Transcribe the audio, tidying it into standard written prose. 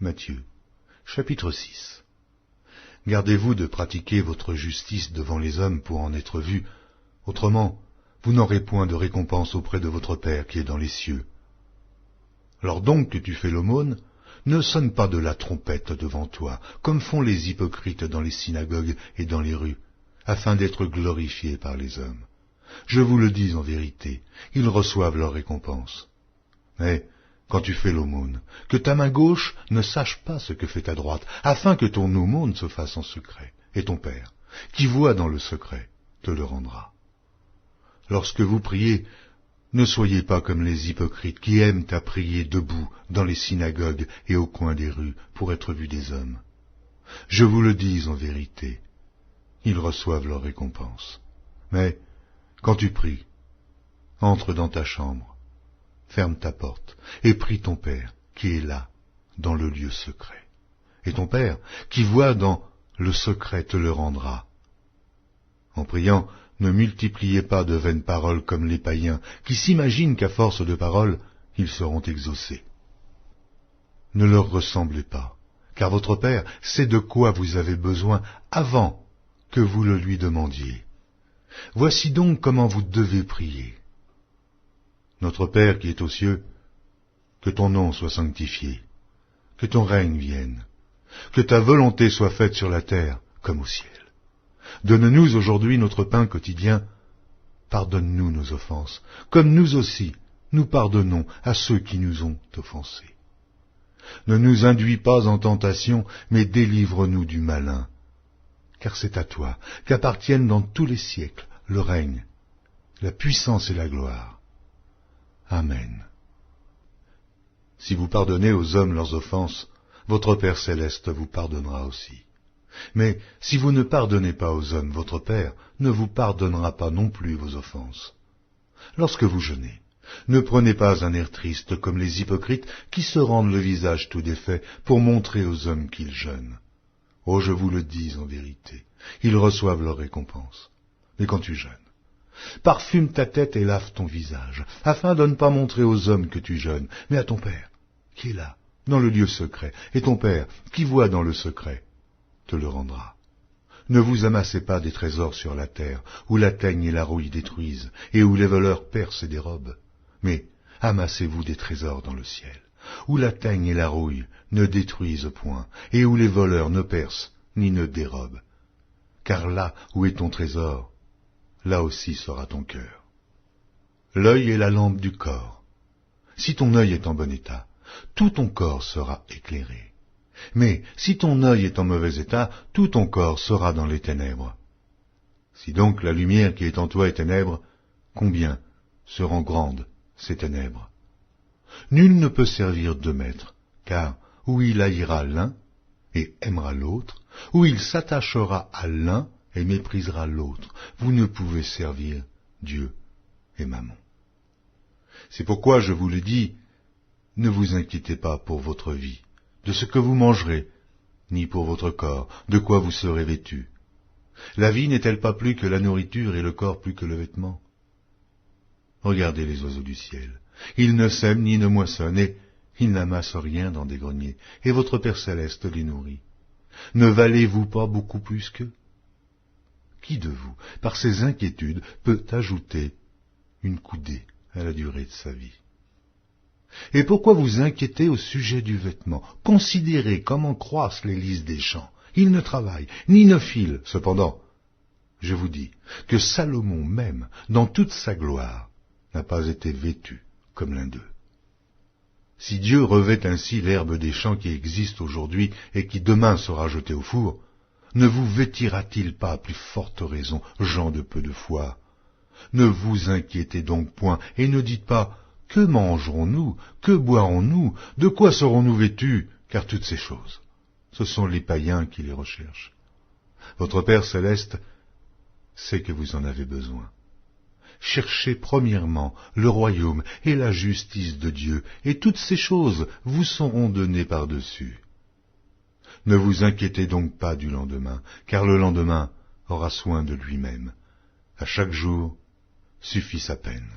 Matthieu, chapitre 6. Gardez-vous de pratiquer votre justice devant les hommes pour en être vus, autrement vous n'aurez point de récompense auprès de votre Père qui est dans les cieux. Lors donc que tu fais l'aumône, ne sonne pas de la trompette devant toi, comme font les hypocrites dans les synagogues et dans les rues, afin d'être glorifiés par les hommes. Je vous le dis en vérité, ils reçoivent leur récompense. Mais quand tu fais l'aumône, que ta main gauche ne sache pas ce que fait ta droite, afin que ton aumône se fasse en secret, et ton Père, qui voit dans le secret, te le rendra. Lorsque vous priez, ne soyez pas comme les hypocrites qui aiment à prier debout dans les synagogues et au coin des rues pour être vus des hommes. Je vous le dis en vérité, ils reçoivent leur récompense. Mais quand tu pries, entre dans ta chambre, ferme ta porte et prie ton Père qui est là, dans le lieu secret. Et ton Père qui voit dans le secret te le rendra. En priant, ne multipliez pas de vaines paroles comme les païens, qui s'imaginent qu'à force de paroles, ils seront exaucés. Ne leur ressemblez pas, car votre Père sait de quoi vous avez besoin avant que vous le lui demandiez. Voici donc comment vous devez prier. Notre Père qui est aux cieux, que ton nom soit sanctifié, que ton règne vienne, que ta volonté soit faite sur la terre comme au ciel. Donne-nous aujourd'hui notre pain quotidien. Pardonne-nous nos offenses, comme nous aussi, nous pardonnons à ceux qui nous ont offensés. Ne nous induis pas en tentation, mais délivre-nous du malin. Car c'est à toi qu'appartiennent dans tous les siècles le règne, la puissance et la gloire. Amen. Si vous pardonnez aux hommes leurs offenses, votre Père céleste vous pardonnera aussi. Mais si vous ne pardonnez pas aux hommes, votre Père ne vous pardonnera pas non plus vos offenses. Lorsque vous jeûnez, ne prenez pas un air triste comme les hypocrites qui se rendent le visage tout défait pour montrer aux hommes qu'ils jeûnent. Oh, je vous le dis en vérité, ils reçoivent leur récompense. Mais quand tu jeûnes, parfume ta tête et lave ton visage, afin de ne pas montrer aux hommes que tu jeûnes, mais à ton Père, qui est là, dans le lieu secret, et ton Père, qui voit dans le secret, te le rendra. Ne vous amassez pas des trésors sur la terre, où la teigne et la rouille détruisent, et où les voleurs percent et dérobent. Mais amassez-vous des trésors dans le ciel, où la teigne et la rouille ne détruisent point, et où les voleurs ne percent ni ne dérobent. Car là où est ton trésor, là aussi sera ton cœur. L'œil est la lampe du corps. Si ton œil est en bon état, tout ton corps sera éclairé. Mais si ton œil est en mauvais état, tout ton corps sera dans les ténèbres. Si donc la lumière qui est en toi est ténèbre, combien seront grandes ces ténèbres? Nul ne peut servir deux maîtres, car ou il haïra l'un et aimera l'autre, ou il s'attachera à l'un et méprisera l'autre. Vous ne pouvez servir Dieu et Mammon. C'est pourquoi je vous le dis, ne vous inquiétez pas pour votre vie, de ce que vous mangerez, ni pour votre corps, de quoi vous serez vêtus. La vie n'est-elle pas plus que la nourriture et le corps plus que le vêtement? Regardez les oiseaux du ciel. Ils ne sèment ni ne moissonnent, et ils n'amassent rien dans des greniers, et votre Père céleste les nourrit. Ne valez-vous pas beaucoup plus qu'eux? Qui de vous, par ses inquiétudes, peut ajouter une coudée à la durée de sa vie? Et pourquoi vous inquiétez au sujet du vêtement? Considérez comment croissent les lys des champs. Ils ne travaillent, ni ne filent. Cependant, je vous dis que Salomon même, dans toute sa gloire, n'a pas été vêtu comme l'un d'eux. Si Dieu revêt ainsi l'herbe des champs qui existe aujourd'hui et qui demain sera jetée au four, ne vous vêtira-t-il pas à plus forte raison, gens de peu de foi? Ne vous inquiétez donc point, et ne dites pas « Que mangerons-nous? Que boirons-nous? De quoi serons-nous vêtus ?» Car toutes ces choses, ce sont les païens qui les recherchent. Votre Père céleste sait que vous en avez besoin. Cherchez premièrement le royaume et la justice de Dieu, et toutes ces choses vous seront données par-dessus. Ne vous inquiétez donc pas du lendemain, car le lendemain aura soin de lui-même. À chaque jour suffit sa peine.